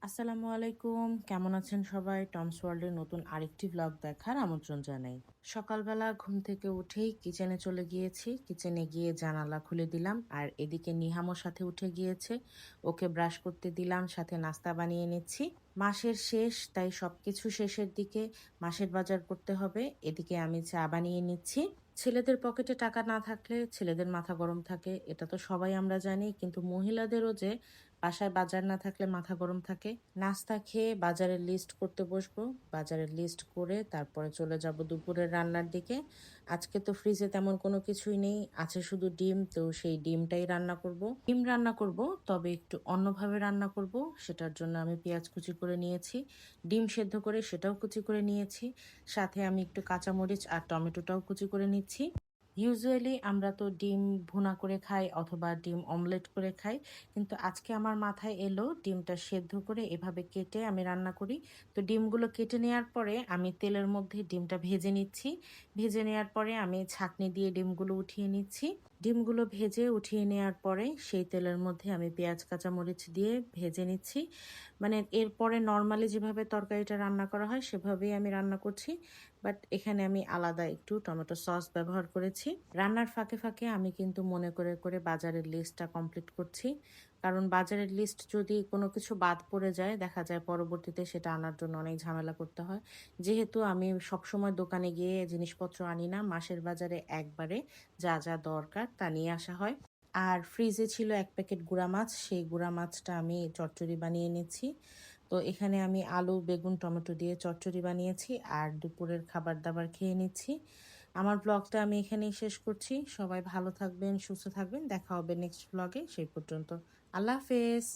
আসসালামু আলাইকুম, কেমন আছেন সবাই? টমস ওয়ার্ল্ডের নতুন আরেকটি ব্লগ দেখার আমন্ত্রণ জানাই। সকালবেলা ঘুম থেকে উঠেই কিচেনে চলে গিয়েছি। কিচেনে গিয়ে জানালা খুলে দিলাম, আর এদিকে নিহামও সাথে উঠে গিয়েছে। ওকে ব্রাশ করতে দিলাম, সাথে নাস্তা বানিয়ে নিচ্ছি। মাসের শেষ, তাই সবকিছু শেষের দিকে। মাসের বাজার করতে হবে। এদিকে আমি চা বানিয়ে নিচ্ছি। ছেলেদের পকেটে টাকা না থাকলে ছেলেদের মাথা গরম থাকে, এটা তো সবাই আমরা জানি, কিন্তু মহিলাদেরও যে বাসায় বাজার না থাকলে মাথা গরম থাকে। নাস্তা খেয়ে বাজারের লিস্ট করতে বসবো। বাজারের লিস্ট করে তারপরে চলে যাব দুপুরের রান্নার দিকে। আজকে তো ফ্রিজে তেমন কোনো কিছুই নেই, আছে শুধু ডিম, তো সেই ডিমটাই রান্না করব। ডিম রান্না করব, তবে একটু অন্যভাবে রান্না করব। সেটার জন্য আমি পেঁয়াজ কুচি করে নিয়েছি, ডিম সেদ্ধ করে সেটাও কুচি করে নিয়েছি, সাথে আমি একটু কাঁচামরিচ আর টমেটোটাও কুচি করে নিচ্ছি। ইউজুয়ালি আমরা তো ডিম ভুনা করে খাই অথবা ডিম অমলেট করে খাই, কিন্তু আজকে আমার মাথায় এলো ডিমটা সেদ্ধ করে এভাবে কেটে আমি রান্না করি। তো ডিমগুলো কেটে নেওয়ার পরে আমি তেলের মধ্যে ডিমটা ভেজে নিচ্ছি। ভেজে নেওয়ার পরে আমি ছাঁকনি দিয়ে ডিমগুলো উঠিয়ে নিচ্ছি। ডিমগুলো ভেজে উঠিয়ে নেওয়ার পরে সেই তেলের মধ্যে আমি পেঁয়াজ কাঁচামরিচ দিয়ে ভেজে নিচ্ছি। মানে এরপরে নর্মালি যেভাবে তরকারিটা রান্না করা হয় সেভাবেই আমি রান্না করছি, বাট এখানে আমি আলাদা একটু টমেটো সস ব্যবহার করেছি। রান্নার ফাঁকে ফাঁকে আমি কিন্তু মনে করে করে বাজারের লিস্টটা কমপ্লিট করছি, কারণ বাজারের লিস্ট যদি কোনো কিছু বাদ পড়ে যায় দেখা যায় পরবর্তীতে সেটা আনার জন্য অনেক ঝামেলা করতে হয়। যেহেতু আমি সবসময় দোকানে গিয়ে জিনিসপত্র আনি না, মাসের বাজারে একবারে যা যা দরকার তা নিয়ে আসা হয়। আর ফ্রিজে ছিল এক প্যাকেট গুঁড়া মাছ, সেই গুঁড়া মাছটা আমি চচ্চড়ি বানিয়ে নিচ্ছি। তো এখানে আমি আলু বেগুন টমেটো দিয়ে চচ্চড়ি বানিয়েছি আর দুপুরের খাবার দাবার খেয়ে নিচ্ছি। আমার ব্লগটা আমি এখানেই শেষ করছি। সবাই ভালো থাকবেন, সুস্থ থাকবেন, দেখা হবে নেক্সট ব্লগে। সেই পর্যন্ত আল্লাহ হাফেজ।